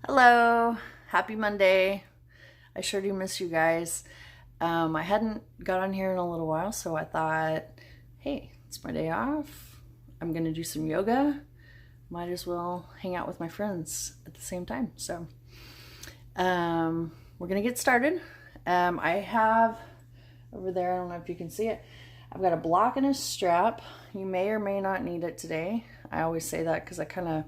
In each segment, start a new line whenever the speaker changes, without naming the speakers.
Hello, happy Monday. I sure do miss you guys. I hadn't got on here in a little while, so I thought, hey, it's my day off. I'm gonna do some yoga. Might as well hang out with my friends at the same time. We're gonna get started. I have over there, I don't know if you can see it, I've got a block and a strap. You may or may not need it today. I always say that because I kind of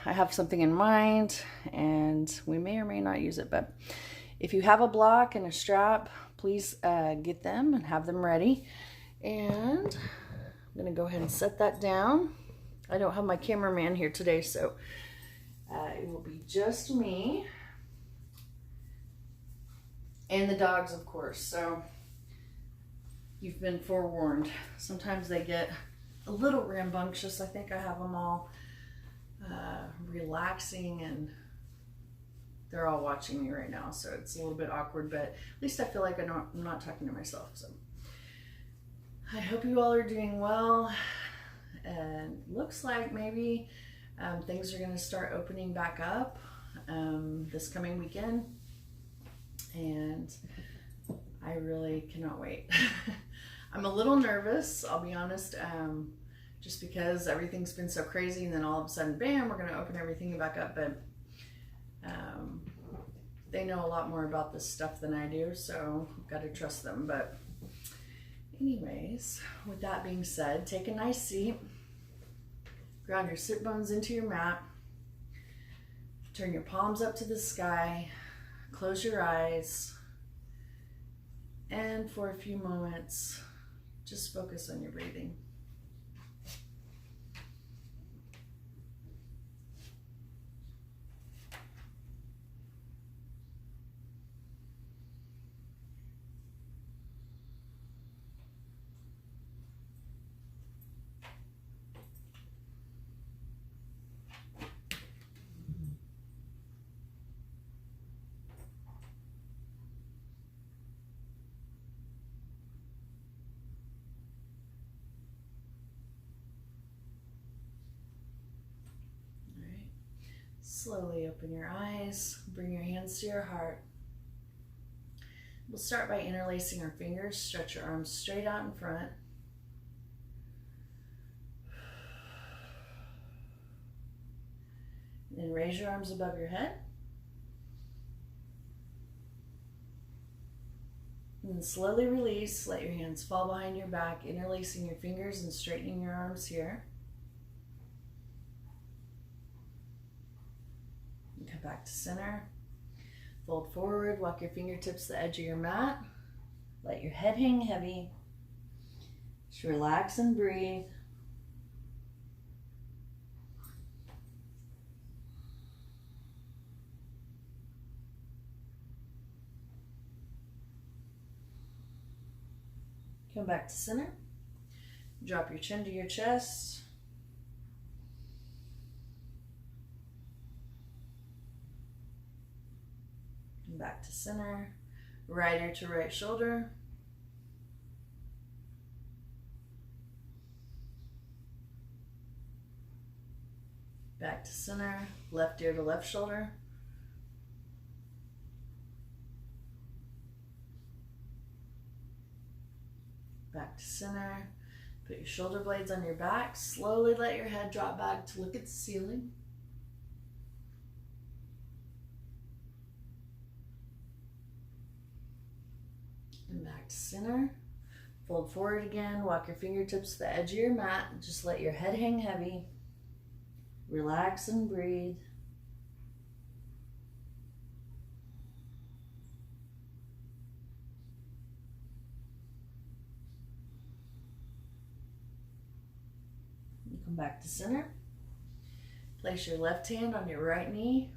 I have something in mind and we may or may not use it, but if you have a block and a strap, please get them and have them ready. And I'm gonna go ahead and set that down. I don't have my cameraman here today, so it will be just me and the dogs, of course. So you've been forewarned. Sometimes they get a little rambunctious. I think I have them all relaxing, and they're all watching me right now, so it's a little bit awkward, but at least I feel like I'm not talking to myself. So I hope you all are doing well, and looks like maybe things are going to start opening back up this coming weekend, and I really cannot wait. I'm a little nervous, I'll be honest, just because everything's been so crazy, and then all of a sudden, bam, we're gonna open everything back up. But they know a lot more about this stuff than I do, so I've got to trust them. But anyways, with that being said, take a nice seat, ground your sit bones into your mat, turn your palms up to the sky, close your eyes, and for a few moments, just focus on your breathing. Slowly open your eyes, bring your hands to your heart. We'll start by interlacing our fingers, stretch your arms straight out in front. Then raise your arms above your head. And then slowly release, let your hands fall behind your back, interlacing your fingers and straightening your arms here. Come back to center. Fold forward, walk your fingertips to the edge of your mat. Let your head hang heavy. Just relax and breathe. Come back to center. Drop your chin to your chest. Back to center, right ear to right shoulder. Back to center, left ear to left shoulder. Back to center. Put your shoulder blades on your back. Slowly let your head drop back to look at the ceiling. And back to center. Fold forward again, walk your fingertips to the edge of your mat, and just let your head hang heavy. Relax and breathe. And come back to center. Place your left hand on your right knee,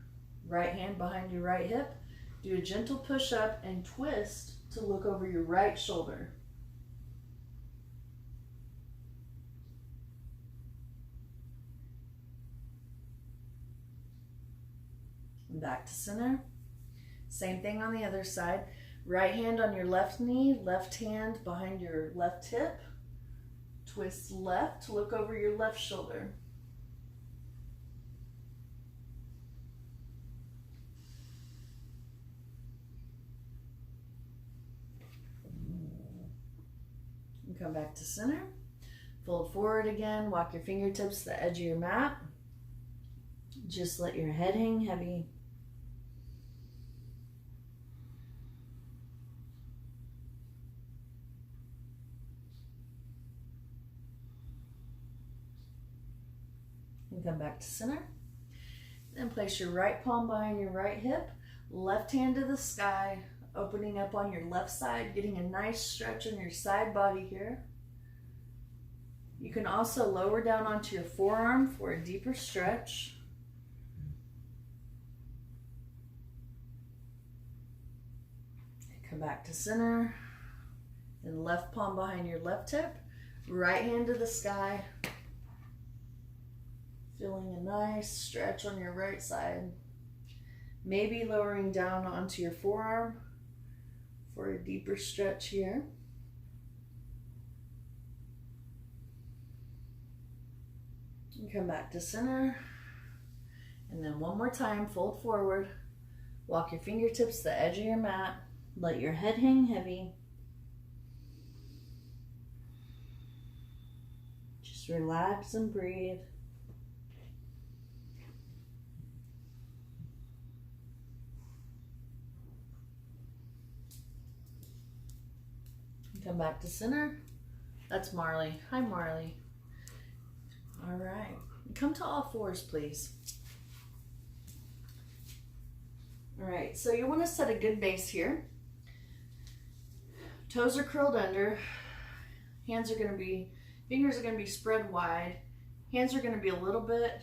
right hand behind your right hip. Do a gentle push up and twist to look over your right shoulder. And back to center. Same thing on the other side. Right hand on your left knee, left hand behind your left hip. Twist left to look over your left shoulder. And come back to center. Fold forward again. Walk your fingertips to the edge of your mat. Just let your head hang heavy. And come back to center. Then place your right palm behind your right hip, left hand to the sky, opening up on your left side, getting a nice stretch on your side body here. You can also lower down onto your forearm for a deeper stretch. And come back to center. And left palm behind your left hip, right hand to the sky. Feeling a nice stretch on your right side. Maybe lowering down onto your forearm for a deeper stretch here. And come back to center. And then one more time, fold forward. Walk your fingertips to the edge of your mat. Let your head hang heavy. Just relax and breathe. Come back to center. That's Marley. Hi, Marley. All right. Come to all fours, please. All right, so you want to set a good base here. Toes are curled under. Fingers are going to be spread wide. Hands are going to be a little bit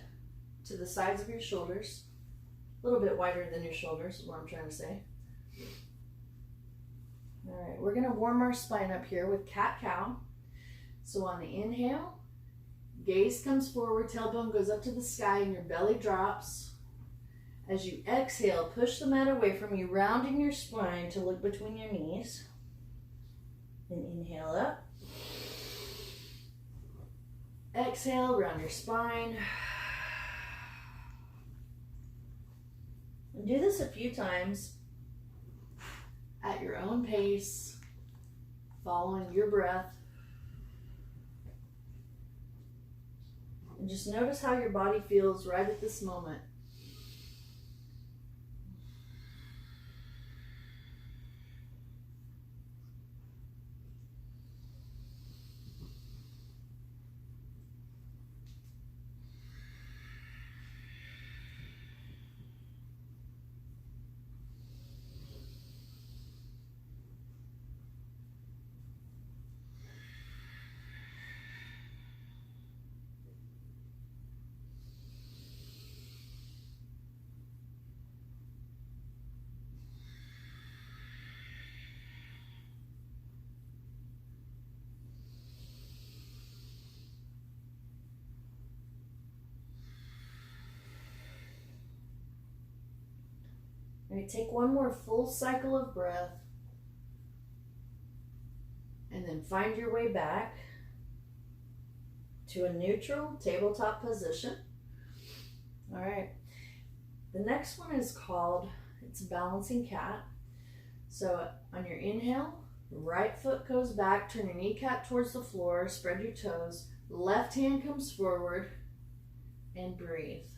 to the sides of your shoulders. A little bit wider than your shoulders is what I'm trying to say. All right, we're going to warm our spine up here with cat-cow. So on the inhale, gaze comes forward, tailbone goes up to the sky, and your belly drops. As you exhale, push the mat away from you, rounding your spine to look between your knees. Then inhale up. Exhale, round your spine. And do this a few times at your own pace, following your breath. And just notice how your body feels right at this moment. All right, take one more full cycle of breath. And then find your way back to a neutral tabletop position. All right. The next one is called, it's balancing cat. So on your inhale, right foot goes back, turn your kneecap towards the floor, spread your toes. Left hand comes forward and breathe.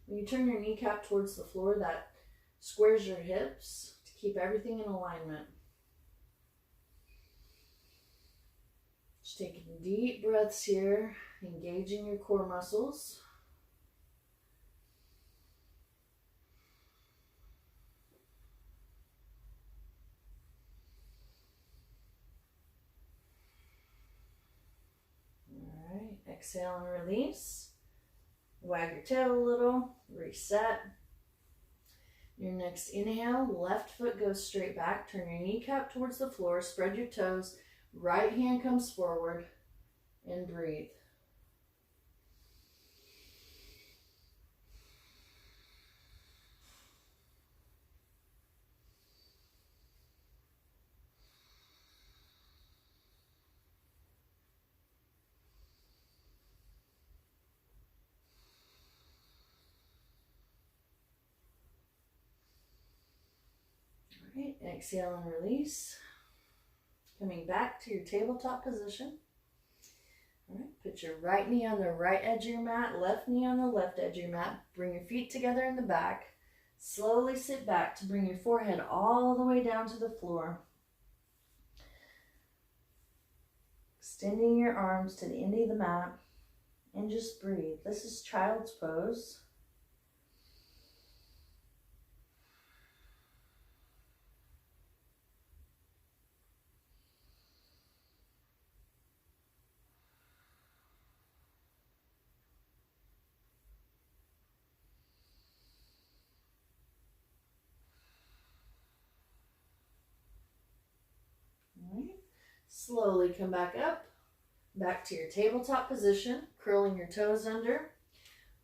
When you turn your kneecap towards the floor, that squares your hips to keep everything in alignment. Just taking deep breaths here, engaging your core muscles. All right, exhale and release. Wag your tail a little, reset. Your next inhale, left foot goes straight back, turn your kneecap towards the floor, spread your toes, right hand comes forward, and breathe. All right, exhale and release. Coming back to your tabletop position. All right, put your right knee on the right edge of your mat, left knee on the left edge of your mat. Bring your feet together in the back. Slowly sit back to bring your forehead all the way down to the floor. Extending your arms to the end of the mat and just breathe. This is child's pose. Slowly come back up, back to your tabletop position, curling your toes under.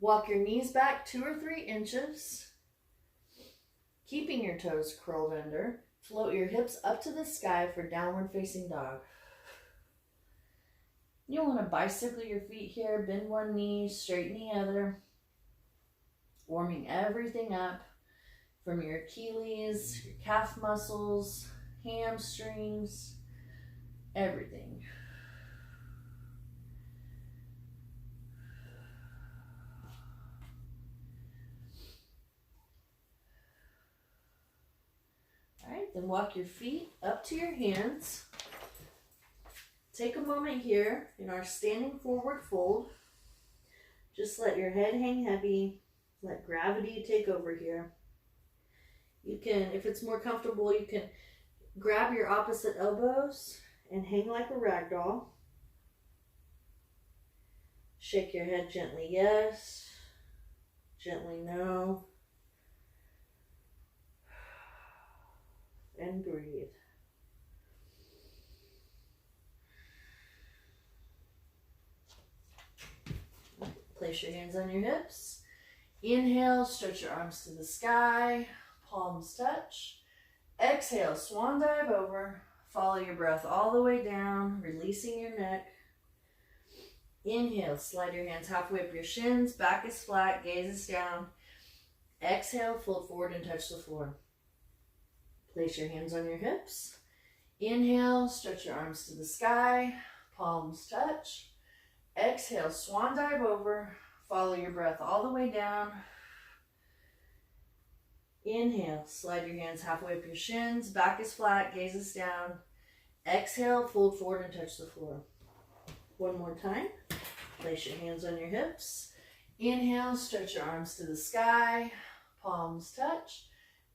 Walk your knees back 2 or 3 inches, keeping your toes curled under. Float your hips up to the sky for downward facing dog. You'll want to bicycle your feet here, bend one knee, straighten the other, warming everything up from your Achilles, your calf muscles, hamstrings, everything. All right, then walk your feet up to your hands. Take a moment here in our standing forward fold. Just let your head hang heavy. Let gravity take over here. You can, if it's more comfortable, you can grab your opposite elbows and hang like a rag doll. Shake your head gently yes, gently no, and breathe. Place your hands on your hips. Inhale, stretch your arms to the sky, palms touch. Exhale, swan dive over. Follow your breath all the way down, releasing your neck. Inhale, slide your hands halfway up your shins, back is flat, gaze is down. Exhale, fold forward and touch the floor. Place your hands on your hips. Inhale, stretch your arms to the sky, palms touch. Exhale, swan dive over. Follow your breath all the way down. Inhale, slide your hands halfway up your shins, back is flat, gaze is down. Exhale, fold forward and touch the floor. One more time. Place your hands on your hips. Inhale, stretch your arms to the sky, palms touch.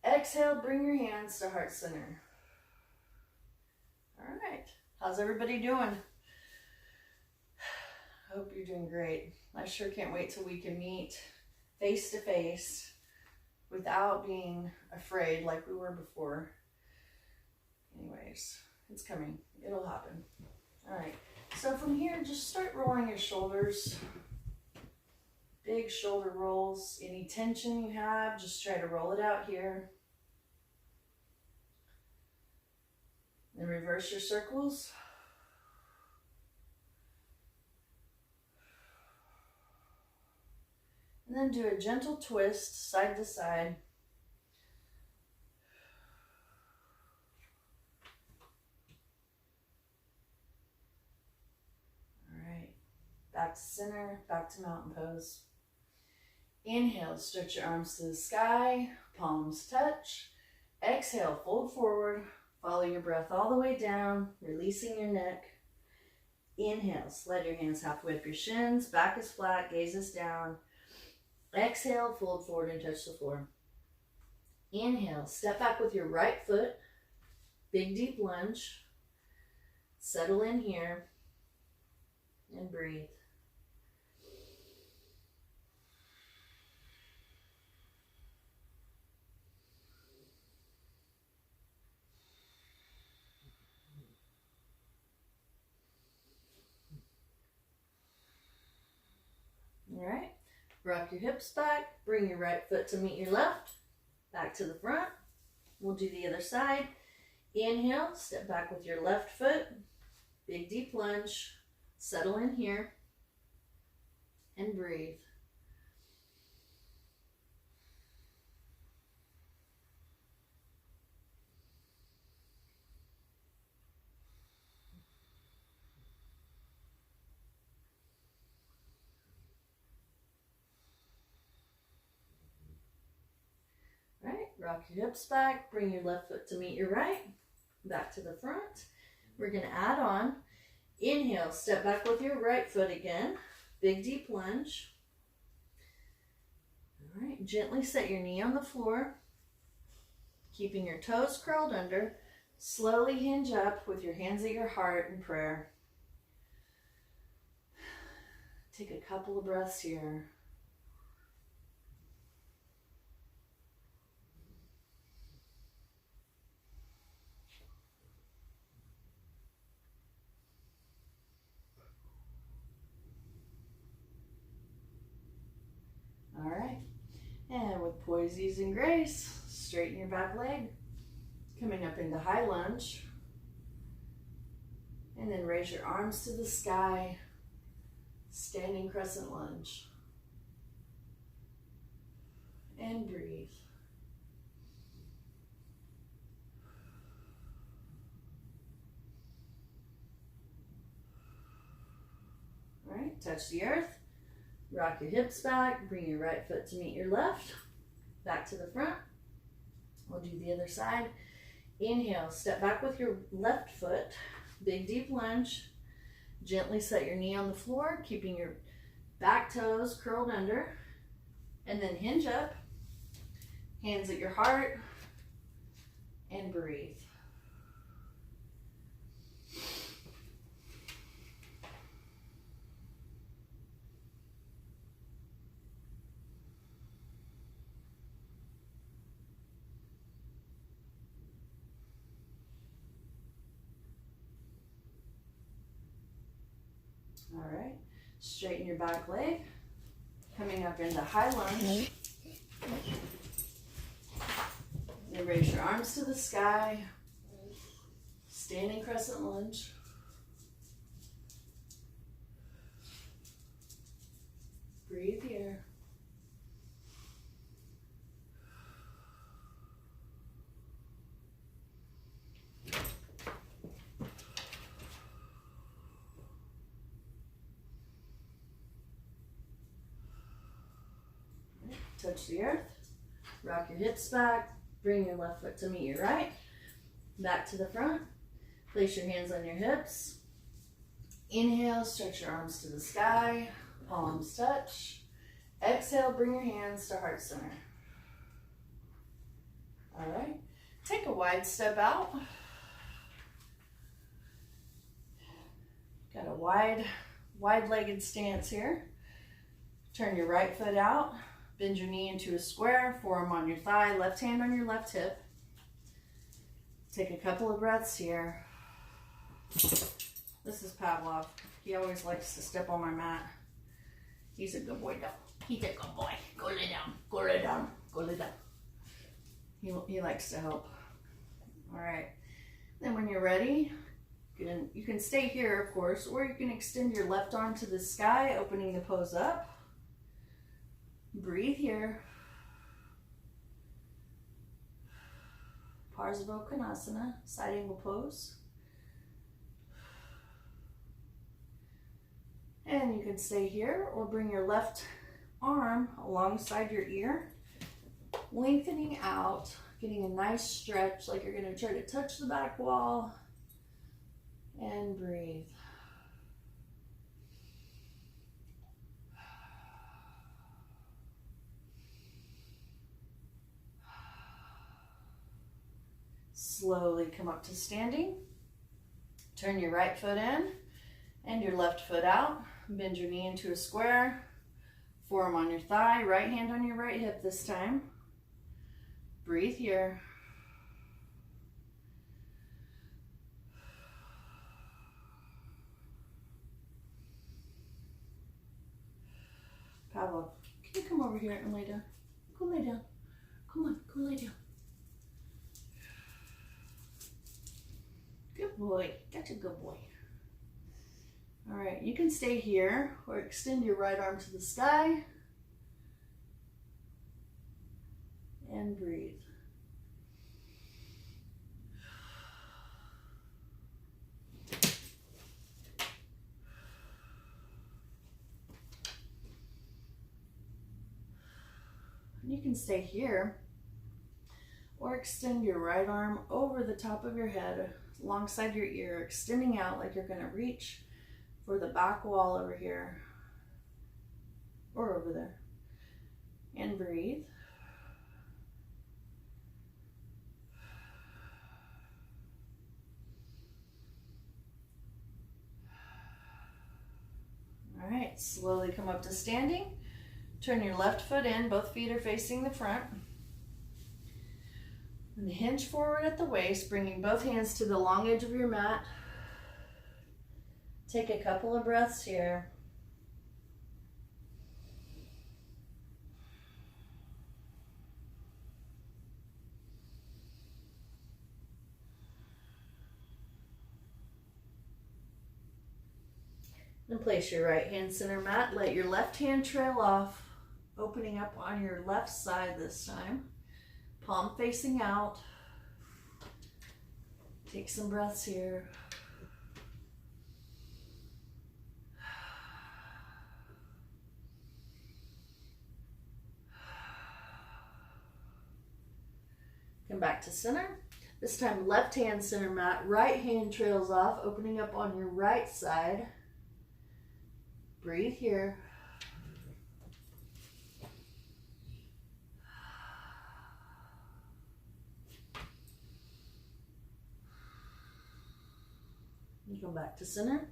Exhale, bring your hands to heart center. All right, how's everybody doing? I hope you're doing great. I sure can't wait till we can meet face to face without being afraid like we were before. Anyways, it's coming. It'll happen. All right. So from here, just start rolling your shoulders. Big shoulder rolls. Any tension you have, just try to roll it out here. Then reverse your circles. And then do a gentle twist side to side. All right, back to center, back to mountain pose. Inhale, stretch your arms to the sky, palms touch. Exhale, fold forward, follow your breath all the way down, releasing your neck. Inhale, slide your hands halfway up your shins, back is flat, gaze is down. Exhale, fold forward and touch the floor. Inhale, step back with your right foot, big deep lunge. Settle in here and breathe. All right. Rock your hips back, bring your right foot to meet your left, back to the front. We'll do the other side. Inhale, step back with your left foot, big deep lunge, settle in here, and breathe. Rock your hips back. Bring your left foot to meet your right. Back to the front. We're going to add on. Inhale, step back with your right foot again. Big deep lunge. All right, gently set your knee on the floor. Keeping your toes curled under. Slowly hinge up with your hands at your heart in prayer. Take a couple of breaths here. All right, and with poise, ease, and grace, straighten your back leg. Coming up into high lunge. And then raise your arms to the sky. Standing crescent lunge. And breathe. All right, touch the earth. Rock your hips back. Bring your right foot to meet your left. Back to the front. We'll do the other side. Inhale, step back with your left foot. Big deep lunge. Gently set your knee on the floor, keeping your back toes curled under. And then hinge up. Hands at your heart. And breathe. All right, straighten your back leg. Coming up into high lunge. Then raise your arms to the sky. Standing crescent lunge. Breathe here. Touch the earth. Rock your hips back. Bring your left foot to meet your right. Back to the front. Place your hands on your hips. Inhale, stretch your arms to the sky. Palms touch. Exhale, bring your hands to heart center. All right. Take a wide step out. Got a wide-legged stance here. Turn your right foot out. Bend your knee into a square, forearm on your thigh, left hand on your left hip. Take a couple of breaths here. This is Pavlov. He always likes to step on my mat. He's a good boy, though. He's a good boy. Go lay down. Go lay down. Go lay down. He likes to help. All right. Then when you're ready, you can stay here, of course, or you can extend your left arm to the sky, opening the pose up. Breathe here. Parsva Konasana, side angle pose. And you can stay here or bring your left arm alongside your ear, lengthening out, getting a nice stretch like you're going to try to touch the back wall. And breathe. Slowly come up to standing. Turn your right foot in and your left foot out. Bend your knee into a square. Forearm on your thigh, right hand on your right hip this time. Breathe here. Pavlov, can you come over here and lay down? Go lay down. Come on, go lay down. Good boy. That's a good boy. All right, you can stay here or extend your right arm to the sky and breathe. You can stay here Or extend your right arm over the top of your head, alongside your ear, extending out like you're gonna reach for the back wall over here or over there. And breathe. All right, slowly come up to standing. Turn your left foot in, both feet are facing the front. And hinge forward at the waist, bringing both hands to the long edge of your mat. Take a couple of breaths here. And place your right hand center mat. Let your left hand trail off, opening up on your left side this time. Palm facing out. Take some breaths here. Come back to center. This time left hand center mat, right hand trails off, opening up on your right side. Breathe here. You come back to center.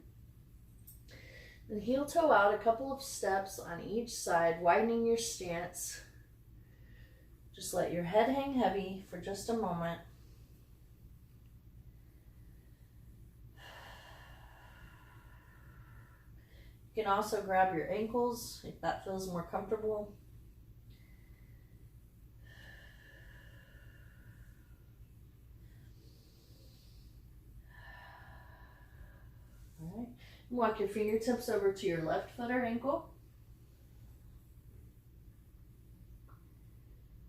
Then heel toe out a couple of steps on each side, widening your stance. Just let your head hang heavy for just a moment. You can also grab your ankles if that feels more comfortable. All right. Walk your fingertips over to your left foot or ankle.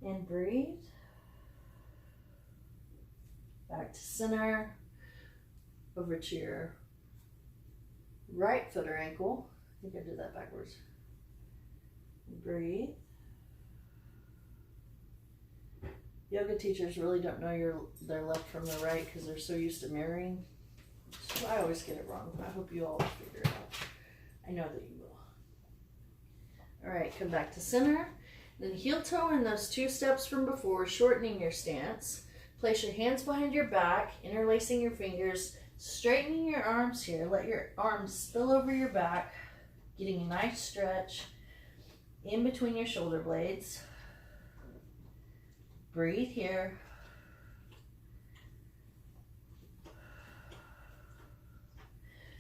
And breathe. Back to center. Over to your right foot or ankle. I think I did that backwards. Breathe. Yoga teachers really don't know their left from the right because they're so used to mirroring. So I always get it wrong. I hope you all figure it out. I know that you will. All right, come back to center. Then heel toe in those two steps from before, shortening your stance. Place your hands behind your back, interlacing your fingers, straightening your arms here. Let your arms spill over your back, getting a nice stretch in between your shoulder blades. Breathe here.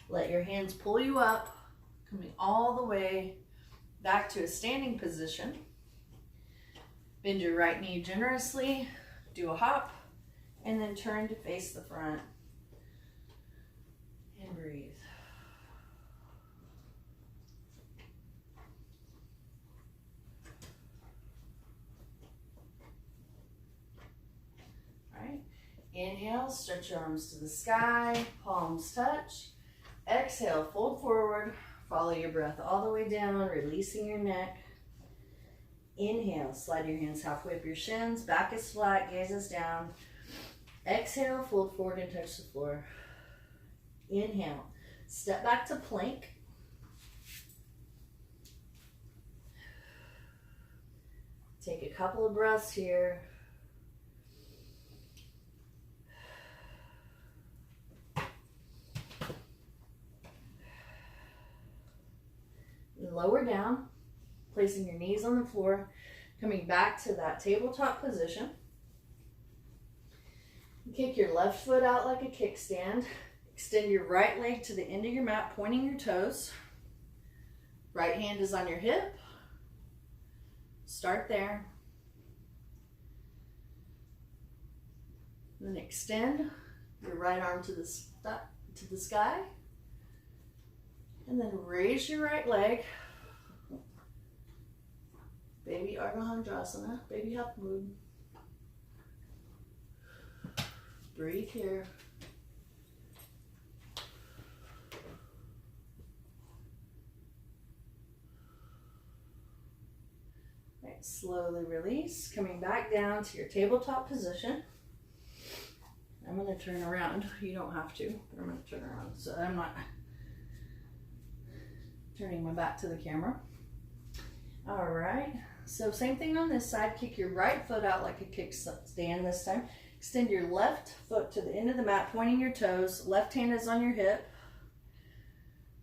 Let your hands pull you up, coming all the way back to a standing position. Bend your right knee generously, do a hop, and then turn to face the front. And breathe. All right. Inhale, stretch your arms to the sky, palms touch. Exhale, fold forward, follow your breath all the way down, releasing your neck. Inhale, slide your hands halfway up your shins, back is flat, gaze is down. Exhale, fold forward and touch the floor. Inhale, step back to plank. Take a couple of breaths here. Lower down, placing your knees on the floor, coming back to that tabletop position. Kick your left foot out like a kickstand. Extend your right leg to the end of your mat, pointing your toes. Right hand is on your hip. Start there. Then extend your right arm to the sky. And then raise your right leg. Baby Ardha Chandrasana, baby half moon. Breathe here. Right, slowly release, coming back down to your tabletop position. I'm going to turn around. You don't have to, but I'm going to turn around so I'm not turning my back to the camera. All right, so same thing on this side. Kick your right foot out like a kickstand this time. Extend your left foot to the end of the mat, pointing your toes. Left hand is on your hip.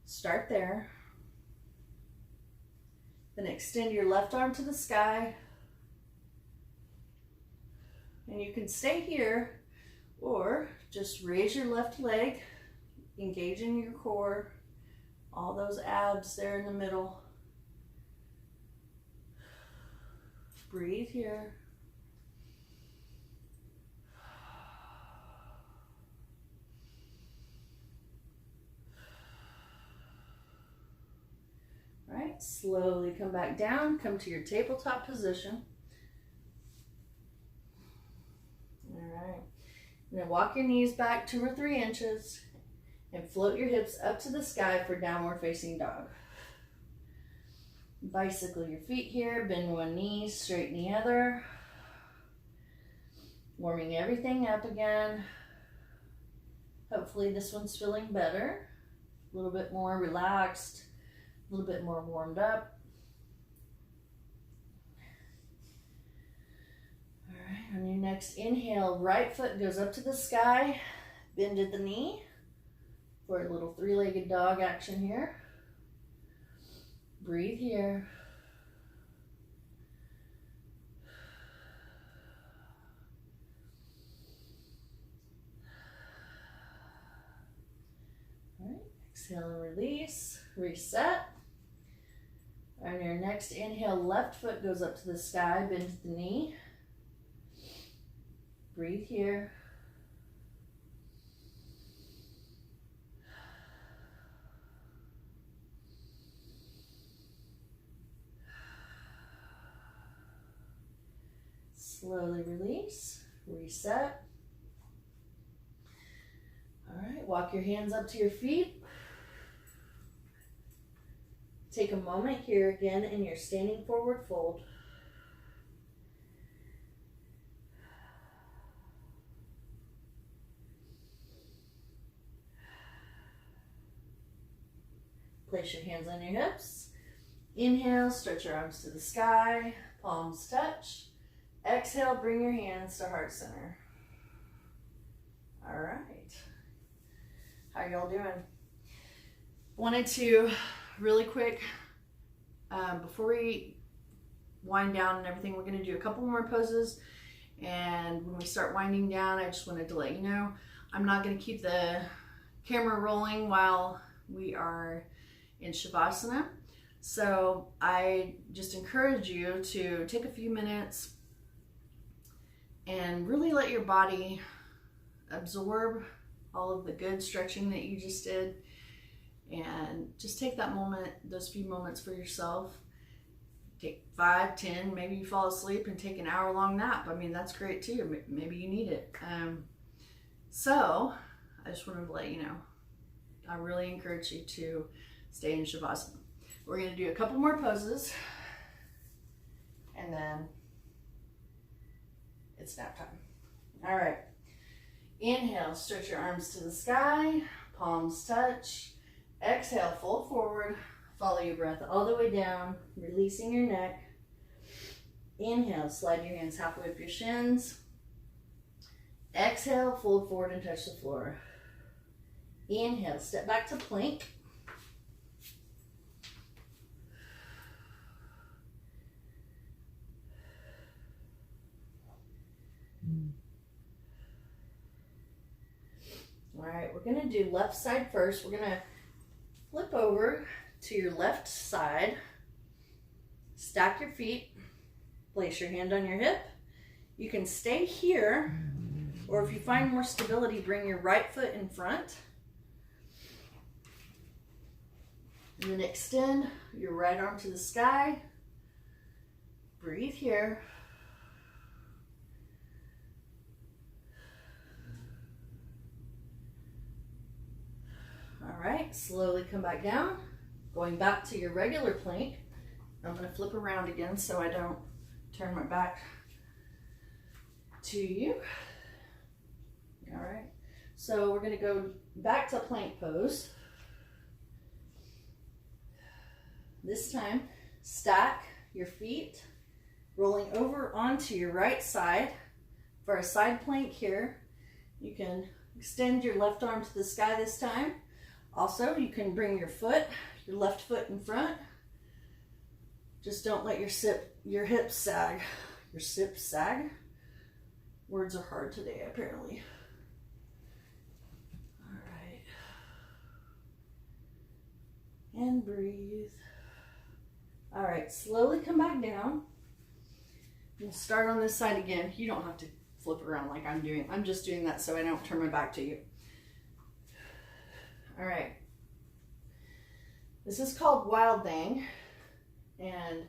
Start there. Then extend your left arm to the sky. And you can stay here or just raise your left leg, engaging your core, all those abs there in the middle. Breathe here. All right, slowly come back down, come to your tabletop position. All right, and then walk your knees back 2 or 3 inches and float your hips up to the sky for downward facing dog. Bicycle your feet here, bend one knee, straighten the other. Warming everything up again. Hopefully this one's feeling better. A little bit more relaxed, a little bit more warmed up. All right, on your next inhale, right foot goes up to the sky, bend at the knee for a little 3-legged dog action here. Breathe here. All right, exhale and release, reset. On your next inhale, left foot goes up to the sky, bend at the knee. Breathe here. Slowly release, reset. All right, walk your hands up to your feet. Take a moment here again in your standing forward fold. Place your hands on your hips. Inhale, stretch your arms to the sky, palms touch. Exhale, bring your hands to heart center. All right. How y'all doing? Wanted to really quick, before we wind down and everything, we're going to do a couple more poses. And when we start winding down, I just wanted to let you know, I'm not going to keep the camera rolling while we are in Shavasana. So I just encourage you to take a few minutes and really let your body absorb all of the good stretching that you just did, and just take that moment, those few moments for yourself. Take 5, 10, maybe you fall asleep and take an hour-long nap. I mean, that's great too. Maybe you need it. So I just wanted to let you know, I really encourage you to stay in Shavasana. We're going to do a couple more poses, and then it's nap time. All right. Inhale, stretch your arms to the sky, palms touch. Exhale, fold forward. Follow your breath all the way down, releasing your neck. Inhale, slide your hands halfway up your shins. Exhale, fold forward and touch the floor. Inhale, step back to plank. All right, we're gonna do left side first. We're gonna flip over to your left side, stack your feet, place your hand on your hip. You can stay here, or if you find more stability, bring your right foot in front. And then extend your right arm to the sky. Breathe here. All right, slowly come back down. Going back to your regular plank. I'm going to flip around again so I don't turn my back to you. All right, so we're gonna go back to plank pose. This time, stack your feet, rolling over onto your right side for a side plank here. You can extend your left arm to the sky this time. Also, you can bring your left foot in front. Just don't let your hips sag. Your hips sag. Words are hard today, apparently. All right. And breathe. All right, slowly come back down. We'll start on this side again. You don't have to flip around like I'm doing. I'm just doing that so I don't turn my back to you. All right. This is called Wild Thing. And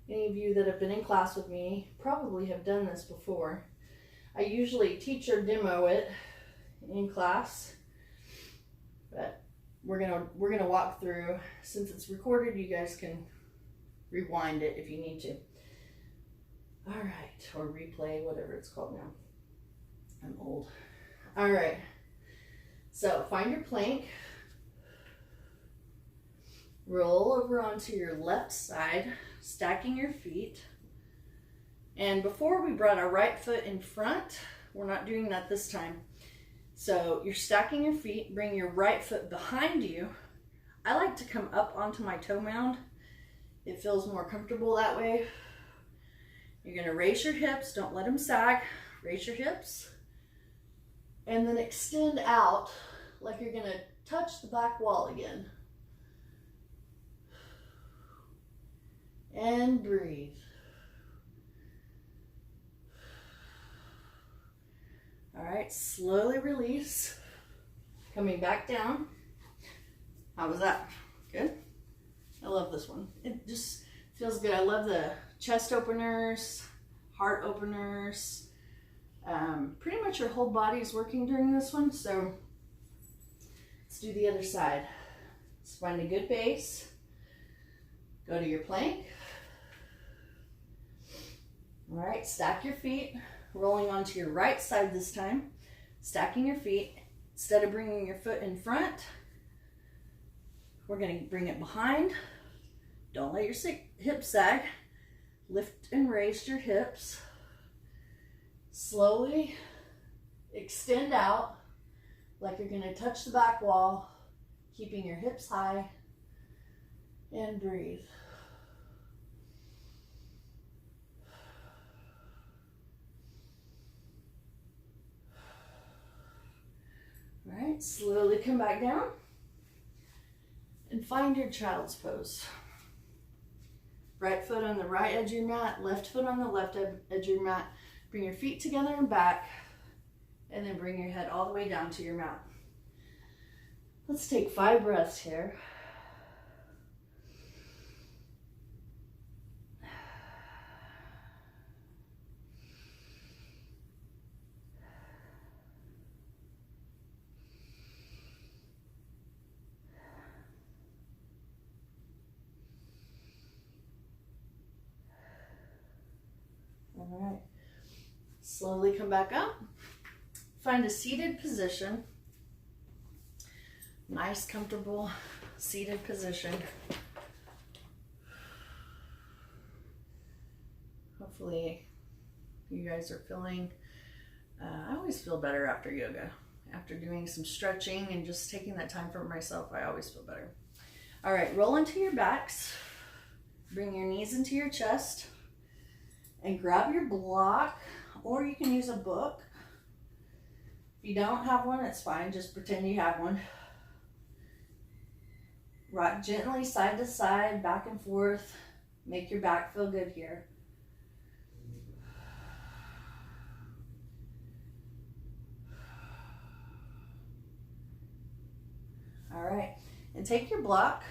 any of you that have been in class with me probably have done this before. I usually teach or demo it in class, but we're gonna walk through. Since it's recorded, you guys can rewind it if you need to. All right, or replay, whatever it's called now. I'm old. All right, so find your plank. Roll over onto your left side, stacking your feet. And before we brought our right foot in front, we're not doing that this time. So you're stacking your feet, bring your right foot behind you. I like to come up onto my toe mound. It feels more comfortable that way. You're gonna raise your hips, don't let them sag. Raise your hips. And then extend out like you're gonna touch the back wall again. And breathe. All right, slowly release. Coming back down. How was that? Good? I love this one. It just feels good. I love the chest openers, heart openers. Pretty much your whole body is working during this one. So let's do the other side. Let's find a good base. Go to your plank. All right, stack your feet, rolling onto your right side this time, stacking your feet. Instead of bringing your foot in front, we're going to bring it behind. Don't let your hips sag. Lift and raise your hips. Slowly extend out like you're going to touch the back wall, keeping your hips high, and breathe. All right, slowly come back down and find your child's pose. Right foot on the right edge of your mat, left foot on the left edge of your mat. Bring your feet together and back, and then bring your head all the way down to your mat. Let's take 5 breaths here. All right, slowly come back up. Find a seated position. Nice, comfortable seated position. Hopefully you guys are feeling, I always feel better after yoga. After doing some stretching and just taking that time for myself, I always feel better. All right, roll into your backs. Bring your knees into your chest. And grab your block, or you can use a book. If you don't have one, it's fine. Just pretend you have one. Rock gently side to side, back and forth. Make your back feel good here. All right, and take your block,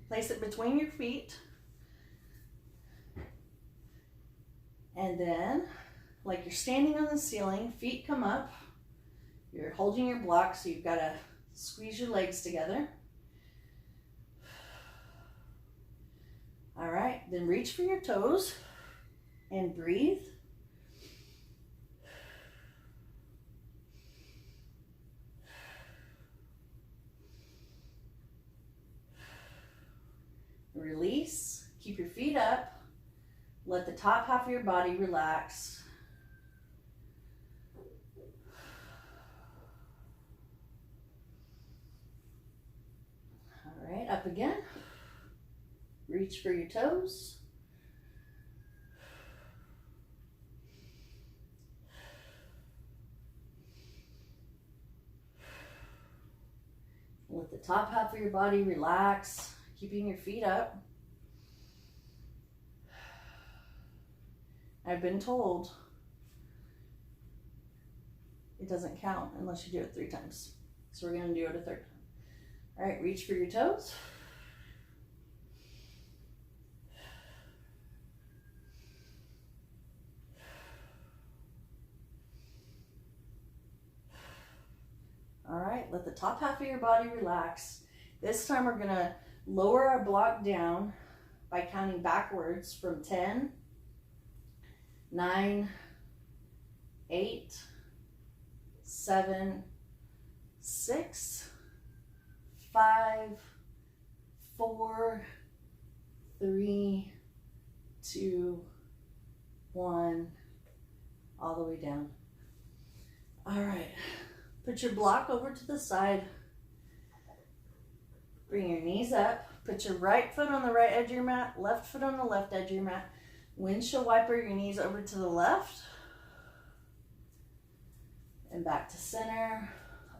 place it between your feet. And then, like you're standing on the ceiling, feet come up. You're holding your block, so you've got to squeeze your legs together. All right, then reach for your toes. and breathe. Release. Keep your feet up. Let the top half of your body relax. All right, up again. Reach for your toes. Let the top half of your body relax, keeping your feet up. I've been told it doesn't count unless you do it 3 times. So we're going to do it a 3rd time. All right, reach for your toes. All right, let the top half of your body relax. This time we're gonna lower our block down by counting backwards from 10, 9, 8, 7, 6, 5, 4, 3, 2, 1, all the way down. All right. Put your block over to the side. Bring your knees up. Put your right foot on the right edge of your mat, left foot on the left edge of your mat. Windshield wiper your knees over to the left. And back to center,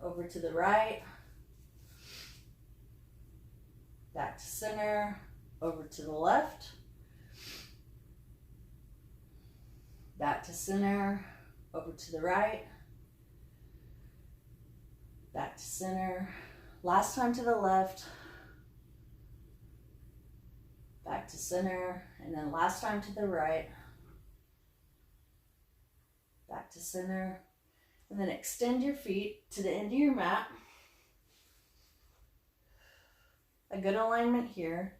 over to the right. Back to center, over to the left. Back to center, over to the right. Back to center. Last time to the left. Back to center. And then last time to the right. Back to center. And then extend your feet to the end of your mat. A good alignment here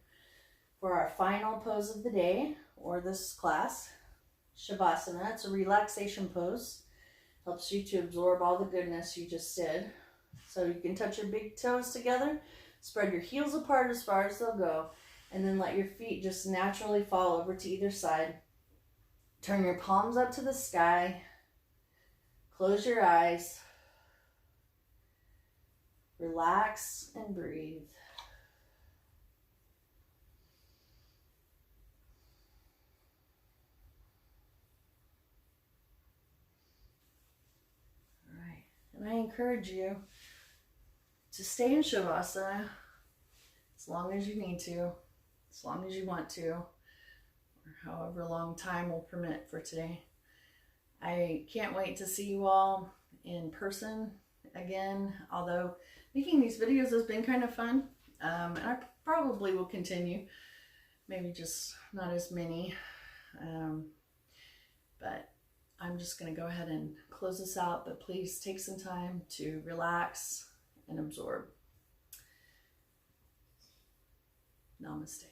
for our final pose of the day or this class. Shavasana. It's a relaxation pose. Helps you to absorb all the goodness you just did. So you can touch your big toes together, spread your heels apart as far as they'll go, and then let your feet just naturally fall over to either side. Turn your palms up to the sky. Close your eyes. Relax and breathe. All right, and I encourage you to stay in Shavasana as long as you need to, as long as you want to, or however long time will permit for today. I can't wait to see you all in person again, although making these videos has been kind of fun, and I probably will continue, maybe just not as many, but I'm just going to go ahead and close this out, but please take some time to relax and absorb. Namaste.